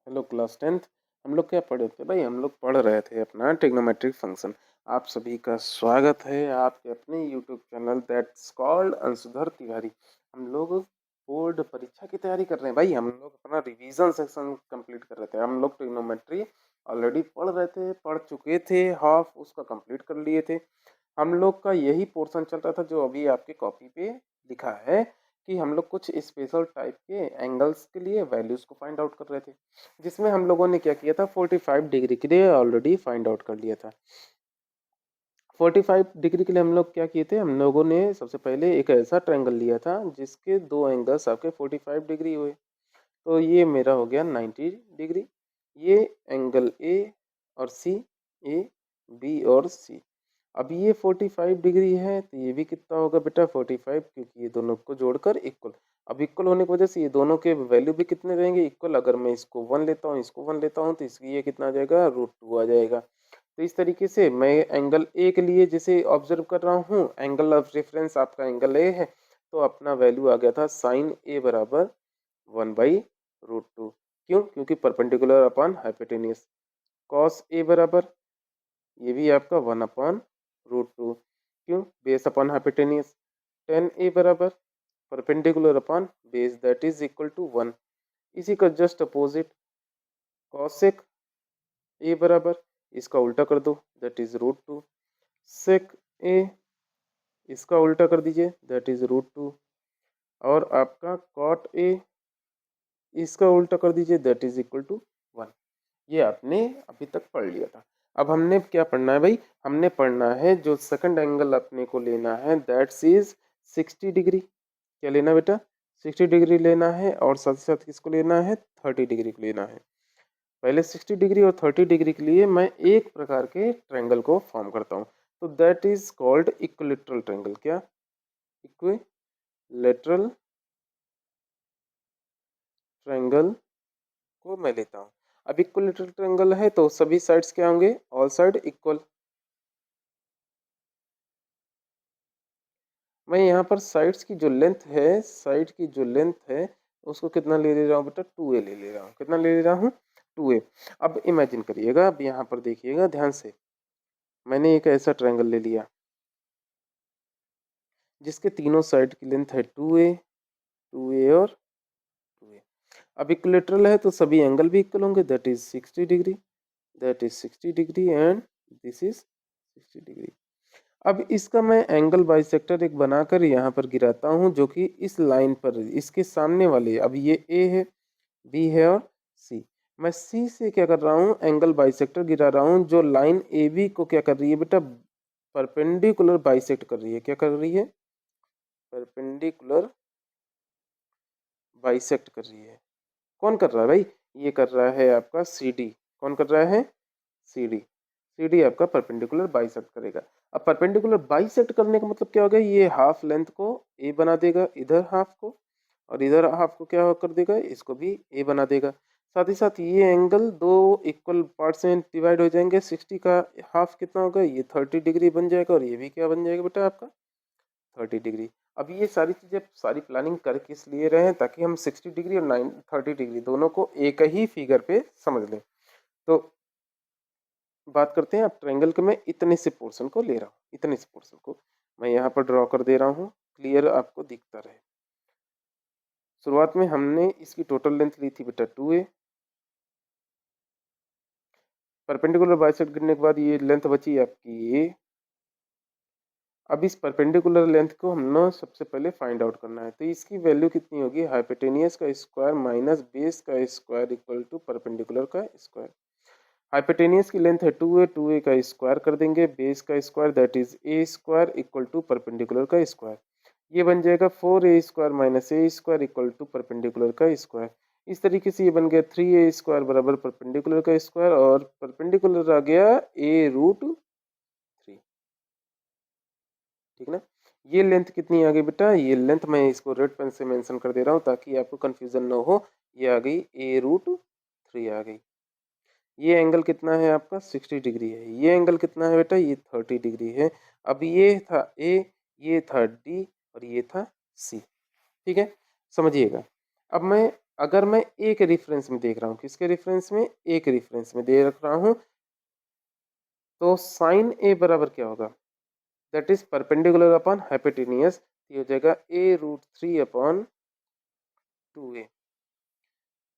Hello class 10th। हम लोग क्या पढ़े थे भाई? हम लोग पढ़ रहे थे अपना ट्रिग्नोमेट्रिक फंक्शन। आप सभी का स्वागत है आपके अपने YouTube channel that's called Anshudhar Tiwari. हम लोग बोर्ड परीक्षा की तैयारी कर रहे हैं भाई। हम लोग अपना रिवीजन सेक्शन कंप्लीट कर रहे थे। हम लोग ट्रिग्नोमेट्री ऑलरेडी पढ़ रहे थे, पढ़ चुके थे, हाफ उसका कंप्लीट कर लिए थे। हम लोग का यही पोर्शन चल रहा था जो अभी आपके कॉपी पे लिखा है कि हम लोग कुछ स्पेशल टाइप के एंगल्स के लिए वैल्यूज को फाइंड आउट कर रहे थे, जिसमें हम लोगों ने क्या किया था, 45 डिग्री के लिए ऑलरेडी फाइंड आउट कर लिया था। 45 डिग्री के लिए हम लोग क्या किए थे, हम लोगों ने सबसे पहले एक ऐसा ट्रायंगल लिया था जिसके दो एंगल्स आपके 45 डिग्री हुए। तो ये मेरा हो गया 90 डिग्री। ये एंगल ए और सी, ए बी और सी। अब ये 45 डिग्री है तो ये भी कितना होगा बेटा 45, क्योंकि ये दोनों को जोड़कर इक्वल। अब इक्वल होने की वजह से ये दोनों के वैल्यू भी कितने रहेंगे, इक्वल। अगर मैं इसको 1 लेता हूँ, इसको 1 लेता हूँ, तो इसकी ये कितना आ जाएगा, √2 आ जाएगा। तो इस तरीके से मैं एंगल ए के लिए जैसे ऑब्जर्व कर रहा हूँ, एंगल ऑफ रेफरेंस आपका एंगल ए है, तो अपना वैल्यू आ गया था साइन ए बराबर 1/√2। क्यों? क्योंकि perpendicular upon hypotenuse. Cos A बराबर, ये भी आपका 1/√2। क्यों? Base upon hypotenuse. Tan A बराबर perpendicular upon base that is equal to 1। इसी का जस्ट अपोजिट कॉसेक ए बराबर, इसका उल्टा कर दो, दैट इज √2। सेक ए, इसका उल्टा कर दीजिए, दैट इज √2। और आपका कॉट ए, इसका उल्टा कर दीजिए, दैट इज इक्वल टू 1। ये आपने अभी तक पढ़ लिया था। अब हमने क्या पढ़ना है भाई? हमने पढ़ना है जो सेकंड एंगल अपने को लेना है, दैट्स इज 60 डिग्री। क्या लेना है बेटा? 60 डिग्री लेना है, और साथ ही साथ किसको लेना है, 30 डिग्री को लेना है। पहले 60 डिग्री और 30 डिग्री के लिए मैं एक प्रकार के ट्रायंगल को फॉर्म करता हूँ, तो that is called equilateral triangle. क्या? इक्विलेटरल ट्रायंगल को मैं लेता हूँ। अब इक्विलेटरल ट्रायंगल है तो सभी साइड्स क्या होंगे, ऑल साइड इक्वल। मैं यहाँ पर साइड्स की जो लेंथ है, साइड की जो लेंथ है, उसको कितना ले रहा हूँ बेटा, 2a ले रहा हूँ। कितना ले रहा हूँ, 2a। अब इमेजिन करिएगा, अब यहाँ पर देखिएगा ध्यान से, मैंने एक ऐसा ट्रायंगल ले लिया जिसके तीनों साइड की लेंथ है 2a, 2a और 2a। अब इक्विलेटरल है तो सभी एंगल भी इक्वल होंगे, that is 60 degree, that is 60 degree and this is 60 degree. अब इसका मैं एंगल बाइसेक्टर एक बनाकर यहाँ पर गिराता हूँ, जो कि इस लाइन पर, इसके सामने वाले, अब ये ए है, बी है और सी। मैं सी से क्या कर रहा हूँ, एंगल बाइसेक्टर गिरा रहा हूँ, जो लाइन ए बी को क्या कर रही है बेटा, परपेंडिकुलर बाइसेक्ट कर रही है। क्या कर रही है, परपेंडिकुलर बाइसेक्ट कर रही है। कौन कर रहा है भाई? ये कर रहा है आपका सी डी। कौन कर रहा है? C D. सी डी आपका परपेंडिकुलर बाइसेक्ट करेगा। अब परपेंडिकुलर बाइसेक्ट करने का मतलब क्या होगा, ये हाफ लेंथ को ए बना देगा, इधर हाफ को, और इधर हाफ को क्या कर देगा, इसको भी ए बना देगा। साथ ही साथ ये एंगल दो इक्वल पार्ट्स में डिवाइड हो जाएंगे। 60 का हाफ कितना होगा, ये 30 डिग्री बन जाएगा, और ये भी क्या बन जाएगा बेटा आपका, 30 डिग्री। अब ये सारी चीज़ें सारी प्लानिंग कर किस लिए रहे हैं, ताकि हम 60 डिग्री और 30 डिग्री दोनों को एक ही फिगर पे समझ लें। तो बात करते हैं अब ट्रायंगल के। मैं इतने से पोर्शन को ले रहा हूँ, इतने से पोर्शन को मैं यहाँ पर ड्रॉ कर दे रहा हूँ, क्लियर आपको दिखता रहे। शुरुआत में हमने इसकी टोटल लेंथ ली थी बेटा 2a। परपेंडिकुलर बाइसेक्ट गिरने के बाद ये लेंथ बची आपकी a। अब इस परपेंडिकुलर लेंथ को हमने सबसे पहले फाइंड आउट करना है, तो इसकी वैल्यू कितनी होगी, हाइपोटेनियस का स्क्वायर माइनस बेस का स्क्वायर इक्वल टू परपेंडिकुलर का स्क्वायर। हाइपोटेनियस की लेंथ है 2a, 2a का स्क्वायर कर देंगे, बेस का square that is a square equal to perpendicular का स्क्वायर। ये बन जाएगा 4a square minus a square equal to perpendicular का स्क्वायर। इस तरीके से ये बन गया 3a स्क्वायर बराबर परपेंडिकुलर का स्क्वायर, और परपेंडिकुलर आ गया a√3। ठीक ना? ये लेंथ कितनी आ गई बेटा, ये लेंथ मैं इसको रेड पेन से मेंशन कर दे रहा हूँ ताकि आपको कंफ्यूजन ना हो। ये आ गई a√3 आ गई। ये एंगल कितना है आपका, 60 डिग्री है। ये एंगल कितना है बेटा, ये 30 डिग्री है। अब ये था ए, ये था डी, और ये था सी। ठीक है, समझिएगा। अब मैं अगर मैं एक रेफरेंस में देख रहा हूँ, किसके रेफरेंस में? एक रेफरेंस में दे रख रहा हूँ, तो साइन ए बराबर क्या होगा? That is perpendicular upon hypotenuse, ये हो जाएगा a√3 upon 2a।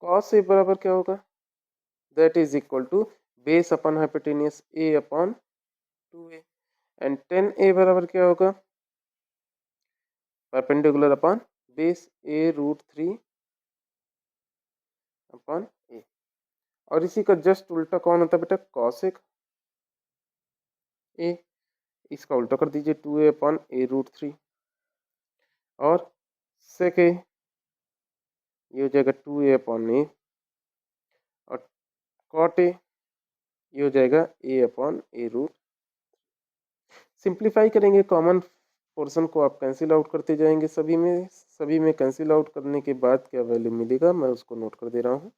Cos A बराबर क्या होगा? That is equal to base upon hypotenuse a upon 2a। And tan A बराबर क्या होगा? Perpendicular upon base a√3 upon a। और इसी का जस्ट उल्टा कौन होता है बेटा? कॉसेक ए। इसका उल्टा कर दीजिए 2a अपॉन a√3 और सेक ए, ये हो जाएगा 2a अपॉन a और कॉट ए, ये हो जाएगा a अपॉन a√। सिंप्लीफाई करेंगे, कॉमन पोर्शन को आप कैंसिल आउट करते जाएंगे, सभी में कैंसिल आउट करने के बाद क्या वैल्यू मिलेगा मैं उसको नोट कर दे रहा हूँ।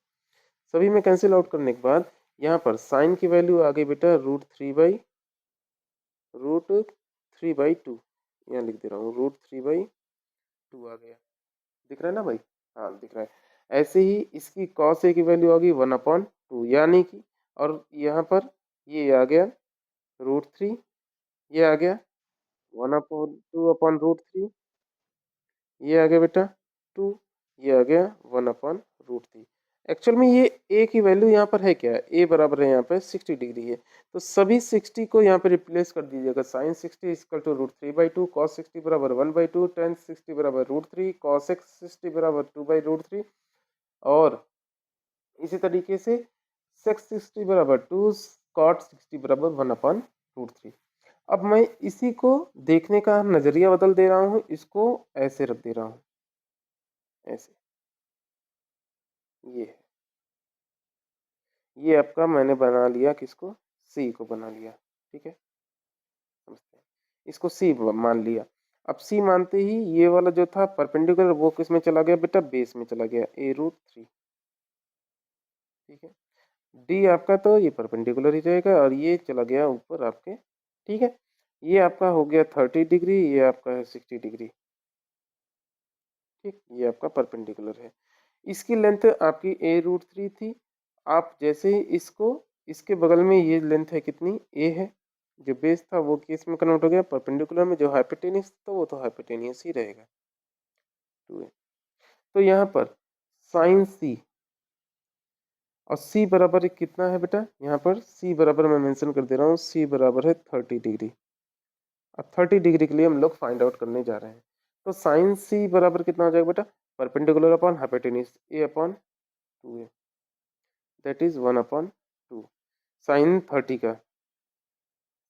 सभी में कैंसिल आउट करने के बाद यहाँ पर साइन की वैल्यू आ गई बेटा √3/2। यहाँ लिख दे रहा हूँ √3/2 आ गया, दिख रहा है ना भाई? हाँ दिख रहा है। ऐसे ही इसकी कॉस ए की वैल्यू आ गई 1/2, यानी कि, और यहाँ पर ये आ गया √3, ये आ गया 1/2 अपॉन √3, ये आ गया बेटा 2, ये आ गया 1/√3। एक्चुअल में ये ए की वैल्यू यहाँ पर है क्या? ए बराबर है यहाँ पे 60 डिग्री है, तो सभी 60 को यहाँ पे रिप्लेस कर दीजिएगा। साइन 60 इक्वल टू √3/2, कॉस 60 बराबर 1/2, टेन 60 बराबर √3, कॉसेक 60 बराबर 2/√3 और इसी तरीके से सेक 60 बराबर 2, कॉट 60 बराबर 1/√3। अब मैं इसी को देखने का नजरिया बदल दे रहा हूँ, इसको ऐसे रख दे रहा हूँ, ऐसे। ये है, ये आपका मैंने बना लिया, किसको? सी को बना लिया, ठीक है, समझते हैं। इसको सी मान लिया। अब सी मानते ही ये वाला जो था परपेंडिकुलर वो किस में चला गया बेटा? बेस में चला गया, a√3, ठीक है। डी आपका तो ये परपेंडिकुलर ही रहेगा और ये चला गया ऊपर आपके, ठीक है। ये आपका हो गया 30 डिग्री, ये आपका है 60 डिग्री, ठीक, ये आपका परपेंडिकुलर है। इसकी लेंथ आपकी a√3 थी। आप जैसे ही इसको, इसके बगल में ये लेंथ है कितनी? a है। जो बेस था वो किस में कन्वर्ट हो गया? परपेंडिकुलर में। जो हाइपोटेनियस तो वो तो हाइपोटेनियस ही रहेगा, 2a। तो यहाँ पर साइन सी और सी बराबर कितना है बेटा? यहाँ पर सी बराबर मैं मेंशन कर दे रहा हूँ, सी बराबर है 30 डिग्री। अब 30 डिग्री के लिए हम लोग फाइंड आउट करने जा रहे हैं। तो साइन सी बराबर कितना हो जाएगा बेटा? Perpendicular upon hypotenuse a upon 2a, that is 1/2। Sine 30 का,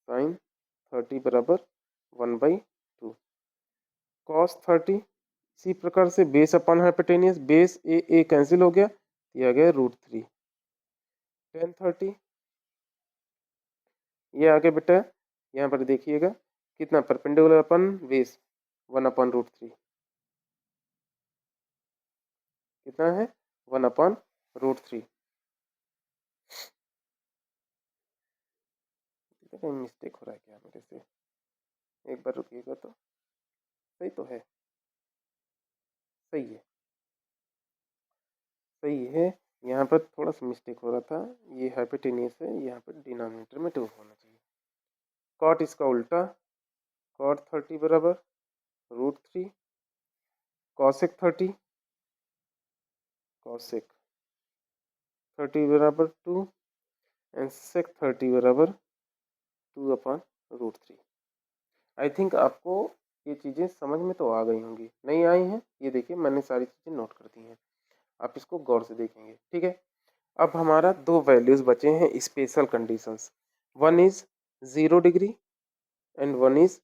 साइन 30 बराबर 1/2। कॉस 30 इसी प्रकार से बेस अपॉन हाइपोटेनियस, बेस ए कैंसिल हो गया, ये आ गया √3। टेन 30, ये आ गया बेटा, यहाँ पर देखिएगा कितना? परपेंडिकुलर अपन बेस 1/√3, कितना है? 1/√3। कहीं मिस्टेक हो रहा है क्या मेरे से? एक बार रुकिएगा तो। सही तो है, सही है, सही है। यहाँ पर थोड़ा सा मिस्टेक हो रहा था, ये हाइपोटेनियस है, यहाँ पर डिनोमिनेटर में 2 होना चाहिए। कॉट इसका उल्टा, कॉट 30 बराबर √3, कॉसेक 30, कॉसेक 30 बराबर 2 एंड सेक 30 बराबर 2/√3। आई थिंक आपको ये चीज़ें समझ में तो आ गई होंगी, नहीं आई हैं? ये देखिए मैंने सारी चीज़ें नोट कर दी हैं, आप इसको गौर से देखेंगे, ठीक है। अब हमारा 2 वैल्यूज बचे हैं special conditions, one is 0 degree and one is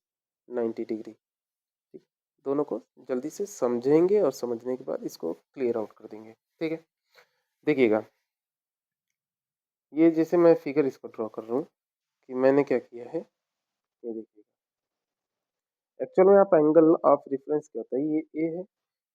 90 degree, ठीक। दोनों को जल्दी से समझेंगे और समझने के बाद इसको क्लियर आउट कर देंगे, ठीक है। देखिएगा, ये जैसे मैं फिगर इसको ड्रॉ कर रहा हूँ कि मैंने क्या किया है, ये देखिएगा। एक्चुअल में आप एंगल ऑफ रेफरेंस क्या होता है? ये ए है,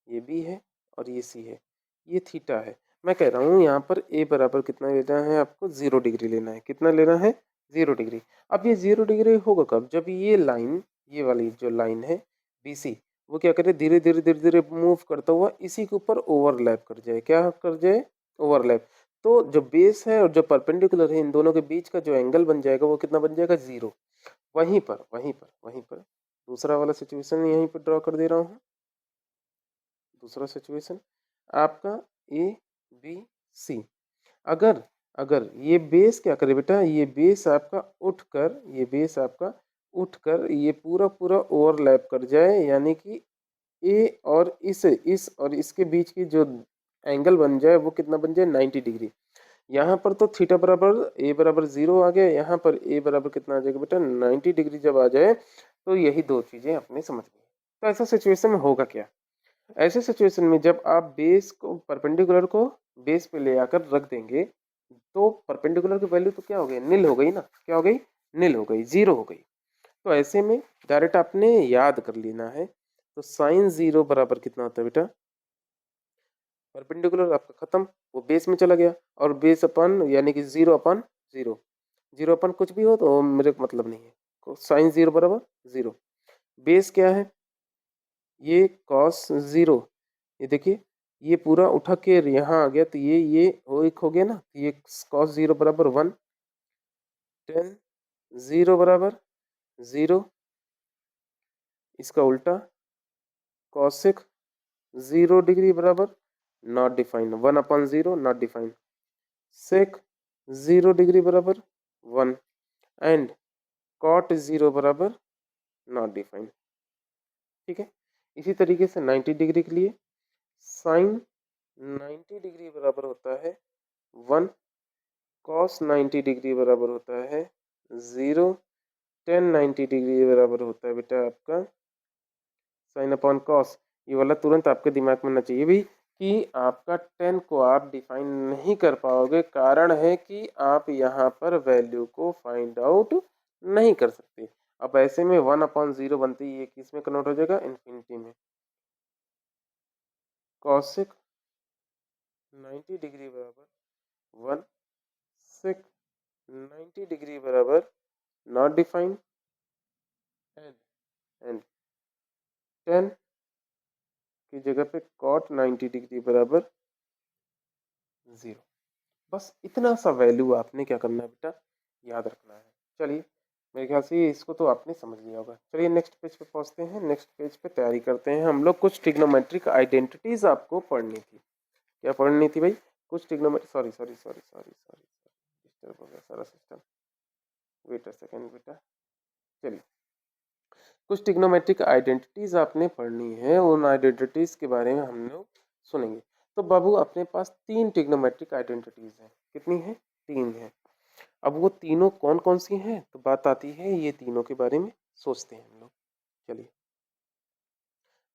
ये बी है और ये सी है, ये थीटा है। मैं कह रहा हूँ यहाँ पर ए बराबर कितना लेना है आपको? 0 डिग्री लेना है। कितना लेना है? 0 डिग्री। अब ये 0 डिग्री होगा कब? जब ये लाइन, ये वाली जो लाइन है BC, वो क्या करे, धीरे धीरे धीरे धीरे मूव करता हुआ इसी के ऊपर ओवरलैप कर जाए। क्या कर जाए? ओवरलैप। तो जो बेस है और जो परपेंडिकुलर है, इन दोनों के बीच का जो एंगल बन जाएगा वो कितना बन जाएगा? 0। वहीं पर दूसरा वाला सिचुएशन यहीं पर ड्रॉ कर दे रहा हूँ। दूसरा सिचुएशन आपका ए बी सी। अगर अगर ये बेस क्या करे बेटा, ये बेस आपका उठकर ये पूरा पूरा ओवरलैप कर जाए, यानी कि ए और इस और इसके बीच की जो एंगल बन जाए वो कितना बन जाए? 90 डिग्री। यहाँ पर तो थीटा बराबर ए बराबर 0 आ गया, यहाँ पर ए बराबर कितना आ जाएगा बेटा? 90 डिग्री जब आ जाए तो यही दो चीजें अपने समझ गए। तो ऐसा सिचुएशन में होगा क्या? ऐसे सिचुएशन में जब आप बेस को परपेंडिकुलर को बेस पे ले आकर रख देंगे, तो परपेंडिकुलर की वैल्यू तो क्या हो गई? नील हो गई ना। क्या हो गई? नील हो गई, 0 हो गई। तो ऐसे में डायरेक्ट आपने याद कर लेना है। तो साइन 0 बराबर कितना होता है बेटा? परपेंडिकुलर आपका खत्म, वो बेस में चला गया, और बेस अपन यानी कि 0/0। 0 अपन कुछ भी हो तो मेरे को मतलब नहीं है। साइन 0 बराबर 0। बेस क्या है? ये कॉस 0। ये देखिए, ये पूरा उठा के यहाँ आ गया, तो ये हो एक हो गया ना। ये कॉस 0 बराबर 1, टेन 0 बराबर 0, इसका उल्टा कॉसेक 0 डिग्री बराबर not defined, 1/0 not defined, sec 0 degree बराबर 1 एंड कॉट 0 बराबर नॉट डिफाइंड। ठीक है। इसी तरीके से 90 डिग्री के लिए साइन 90 डिग्री बराबर होता है 1, कॉस 90 डिग्री बराबर होता है 0, टेन 90 डिग्री बराबर होता है बेटा आपका साइन अपॉन कॉस। ये वाला तुरंत आपके दिमाग में आना चाहिए भी कि आपका टेन को आप डिफाइन नहीं कर पाओगे, कारण है कि आप यहाँ पर वैल्यू को फाइंड आउट नहीं कर सकते। अब ऐसे में 1/0 बनती है, ये किस में कन्वर्ट हो जाएगा? इन्फिनिटी में। कॉसेक 90 डिग्री बराबर 1, सेक 90 डिग्री बराबर नॉट डिफाइंड एंड टेन की जगह पे कॉट 90 डिग्री बराबर 0। बस इतना सा वैल्यू आपने क्या करना है बेटा? याद रखना है। चलिए, मेरे ख्याल से इसको तो आपने समझ लिया होगा। चलिए नेक्स्ट पेज पे पहुंचते हैं। नेक्स्ट पेज पे तैयारी करते हैं हम लोग। कुछ ट्रिग्नोमेट्रिक आइडेंटिटीज आपको पढ़नी थी। क्या पढ़नी थी भाई? कुछ ट्रिग्नोमेट्रिक, सॉरी डिस्टर्ब हो गया सारा सिस्टम। वेट अ सेकेंड बेटा। चलिए, कुछ ट्रिग्नोमेट्रिक आइडेंटिटीज आपने पढ़नी है, उन आइडेंटिटीज के बारे में हम लोग सुनेंगे। तो बाबू अपने पास 3 ट्रिग्नोमेट्रिक आइडेंटिटीज हैं। कितनी है? 3 है। अब वो तीनों कौन कौन सी हैं? तो बात आती है ये तीनों के बारे में सोचते हैं हम लोग। चलिए,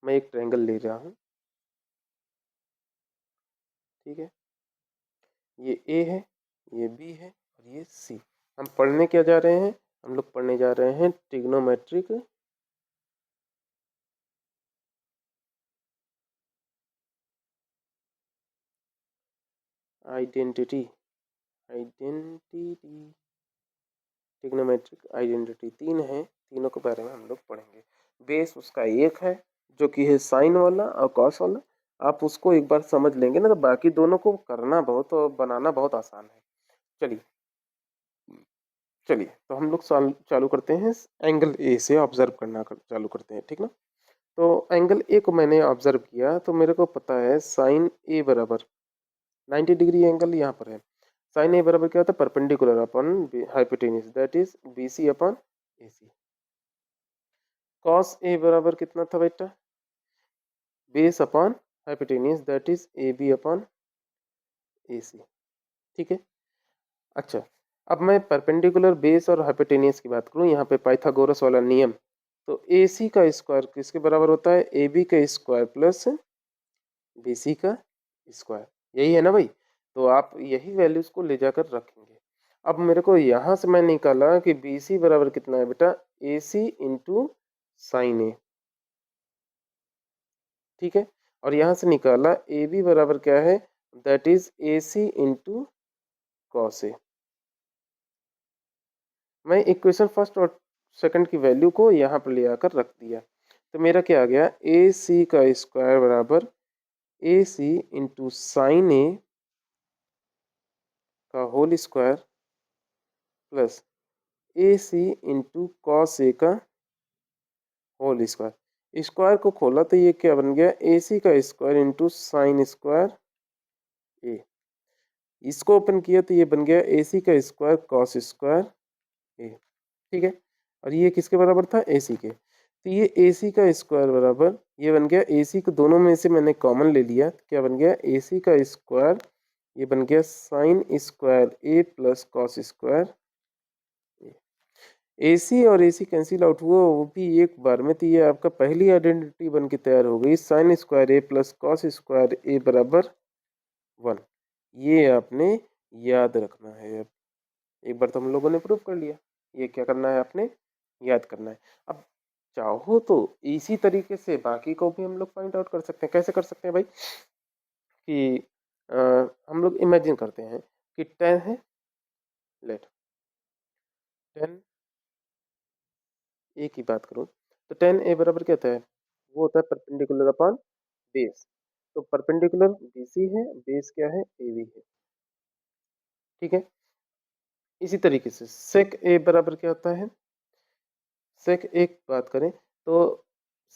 मैं एक ट्रायंगल ले रहा हूँ। ठीक है, ये ए है, ये बी है और ये सी। हम पढ़ने क्या जा रहे हैं? हम लोग पढ़ने जा रहे हैं ट्रिग्नोमेट्रिक आइडेंटिटी। ट्रिग्नोमेट्रिक आइडेंटिटी 3 है, तीनों के बारे में हम लोग पढ़ेंगे। बेस उसका एक है जो कि है साइन वाला और कॉस वाला। आप उसको एक बार समझ लेंगे ना, तो बाकी दोनों को करना बहुत और बनाना बहुत आसान है। चलिए चलिए, तो हम लोग चालू करते हैं। एंगल ए से ऑब्जर्व करना चालू करते हैं, ठीक ना। तो एंगल ए को मैंने ऑब्जर्व किया, तो मेरे को पता है साइन ए बराबर 90 डिग्री एंगल यहाँ पर है। साइन ए बराबर क्या होता है? Perpendicular upon hypotenuse, that is B C upon A C. Cos A बराबर कितना था बेटा? Base upon hypotenuse, that is A B upon A C. ठीक है। अच्छा, अब मैं परपेंडिकुलर बेस और हाइपोटेन्यूज की बात करूँ, यहाँ पे पाइथागोरस वाला नियम। तो ए सी का स्क्वायर किसके बराबर होता है? ए बी का स्क्वायर प्लस बी सी का स्क्वायर। यही है ना भाई? तो आप यही वैल्यूज को ले जाकर रखेंगे। अब मेरे को यहाँ से मैं निकाला कि बी सी बराबर कितना है बेटा? ए सी इंटू साइन ए। ठीक है। और यहाँ से निकाला ए बी बराबर क्या है? That is A C into cos A. मैं इक्वेशन फर्स्ट और सेकंड की वैल्यू को यहाँ पर ले आकर रख दिया। तो मेरा क्या आ गया, ए सी का स्क्वायर बराबर ए सी इंटू साइन ए का होल स्क्वायर प्लस ए सी इंटू कॉस ए का होल स्क्वायर। स्क्वायर को खोला तो ये क्या बन गया, ए सी का स्क्वायर इंटू साइन स्क्वायर ए। इसको ओपन किया तो ये बन गया ए सी का स्क्वायर कॉस स्क्वायर ए। ठीक है, और ये किसके बराबर था, ए सी के। तो ये ए सी का स्क्वायर बराबर ये बन गया, ए सी को दोनों में से मैंने कॉमन ले लिया, क्या बन गया, ए सी का स्क्वायर ये बन गया साइन स्क्वायर ए प्लस कॉस स्क्वायर ए। ए सी और ए सी कैंसिल आउट हुआ, वो भी एक बार में। तो ये आपका पहली आइडेंटिटी बन के तैयार हो गई, sine square A plus cos square A बराबर 1। ये आपने याद रखना है। अब एक बार तो हम लोगों ने प्रूव कर लिया, ये क्या करना है, आपने याद करना है। अब चाहो तो इसी तरीके से बाकी को भी हम लोग फाइंड आउट कर सकते हैं। कैसे कर सकते हैं भाई, कि हम लोग इमेजिन करते हैं कि 10 है, लेट 10 ए की बात करूं तो 10 ए बराबर क्या होता है, वो होता है परपेंडिकुलर अपॉन बेस। तो परपेंडिकुलर बीसी है, बेस क्या है, ए बी है। ठीक है, इसी तरीके से सेक ए बराबर क्या होता है, सेक एक बात करें तो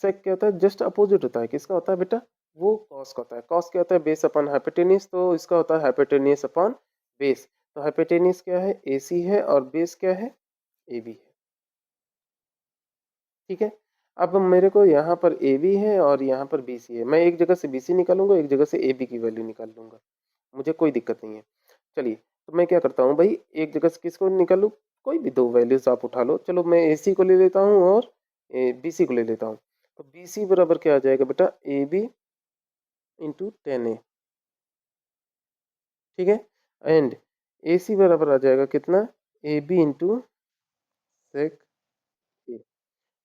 सेक क्या होता है, जस्ट अपोजिट होता है। किसका होता है बेटा, वो कॉस का होता है। कॉस क्या होता है, बेस अपॉन हाइपोटेन्यूज, तो इसका होता है हाइपोटेन्यूज अपॉन बेस। तो हाइपोटेन्यूज क्या है, एसी है, और बेस क्या है, ए बी है। ठीक है, अब मेरे को यहाँ पर ए बी है और यहाँ पर बी सी है, मैं एक जगह से बी सी निकालूंगा, एक जगह से ए बी की वैल्यू निकाल लूंगा, मुझे कोई दिक्कत नहीं है। चलिए, तो मैं क्या करता हूँ भाई, एक जगह से किसको निकालूँ, कोई भी दो वैल्यूज आप उठा लो। चलो मैं ए सी को ले लेता हूँ और बी सी को ले लेता हूँ। तो बी सी बराबर क्या आ जाएगा बेटा, ए बी इंटू 10 ए। ठीक है, एंड ए सी बराबर आ जाएगा कितना, ए बी इंटू सेक ए।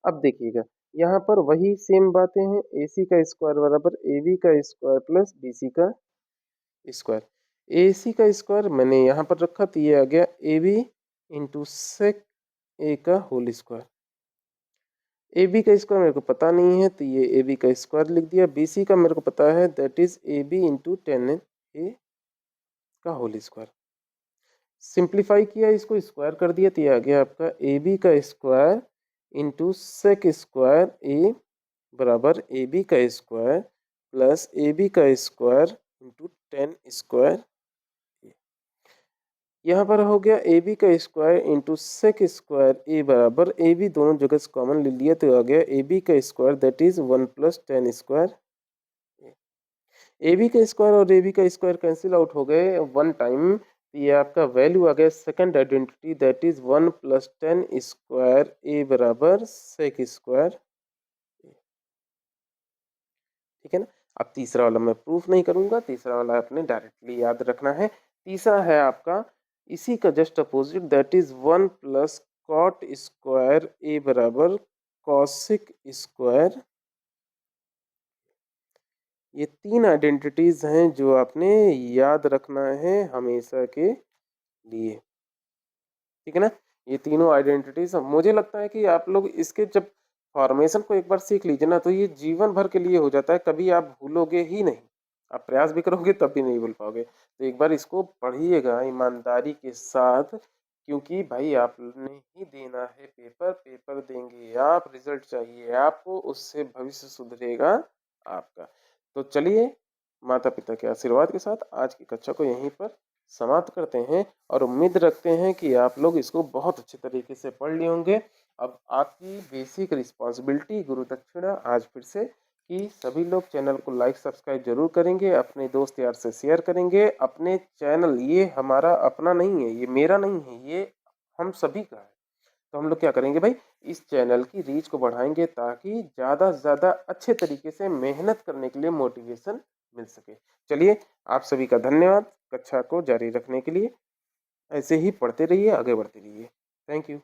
अब देखिएगा, यहाँ पर वही सेम बातें हैं, ए सी का स्क्वायर बराबर ए बी का स्क्वायर प्लस बी सी का स्क्वायर। ए सी का स्क्वायर मैंने यहाँ पर रखा तो ये आ गया ए बी इंटू सेक ए का होल स्क्वायर। ए बी का स्क्वायर मेरे को पता नहीं है तो ये ए बी का स्क्वायर लिख दिया। बी सी का मेरे को पता है, that is A B into 10 A का होल स्क्वायर। सिंप्लीफाई किया, इसको स्क्वायर कर दिया तो ये आ गया आपका ए बी का square into sec square A बराबर ए बी का स्क्वायर प्लस ए बी का स्क्वायर इंटू 10 स्क्वायर। यहाँ पर हो गया ए बी का square into sec square A बराबर ए बी दोनों जगह से कॉमन ले लिया तो आ गया ए बी का square, that is 1 plus 10 square. A B का स्क्वायर और ए बी का स्क्वायर कैंसिल आउट हो गए वन टाइम, ये आपका वैल्यू आ गया second identity, that is 1 plus 10 square A बराबर सेक स्क्वायर। ठीक है ना। अब तीसरा वाला मैं प्रूफ नहीं करूंगा, तीसरा वाला आपने डायरेक्टली याद रखना है। तीसरा है आपका इसी का just opposite, that is 1 plus cot square A बराबर कॉसिक स्क्वायर। ये तीन आइडेंटिटीज हैं जो आपने याद रखना है हमेशा के लिए। ठीक है ना, ये तीनों आइडेंटिटीज मुझे लगता है कि आप लोग इसके जब फॉर्मेशन को एक बार सीख लीजिए ना तो ये जीवन भर के लिए हो जाता है, कभी आप भूलोगे ही नहीं। आप प्रयास भी करोगे तब भी नहीं भूल पाओगे। तो एक बार इसको पढ़िएगा ईमानदारी के साथ, क्योंकि भाई आपने ही देना है पेपर, पेपर देंगे आप, रिजल्ट चाहिए आपको, उससे भविष्य सुधरेगा आपका। तो चलिए, माता पिता के आशीर्वाद के साथ आज की कक्षा को यहीं पर समाप्त करते हैं और उम्मीद रखते हैं कि आप लोग इसको बहुत अच्छे तरीके से पढ़ लिए होंगे। अब आपकी बेसिक रिस्पॉन्सिबिलिटी गुरु दक्षिणा आज फिर से, कि सभी लोग चैनल को लाइक सब्सक्राइब जरूर करेंगे, अपने दोस्त यार से शेयर करेंगे। अपने चैनल, ये हमारा अपना नहीं है, ये मेरा नहीं है, ये हम सभी का है। तो हम लोग क्या करेंगे भाई, इस चैनल की रीच को बढ़ाएंगे ताकि ज़्यादा से ज़्यादा अच्छे तरीके से मेहनत करने के लिए मोटिवेशन मिल सके। चलिए, आप सभी का धन्यवाद कक्षा को जारी रखने के लिए। ऐसे ही पढ़ते रहिए, आगे बढ़ते रहिए। Thank you.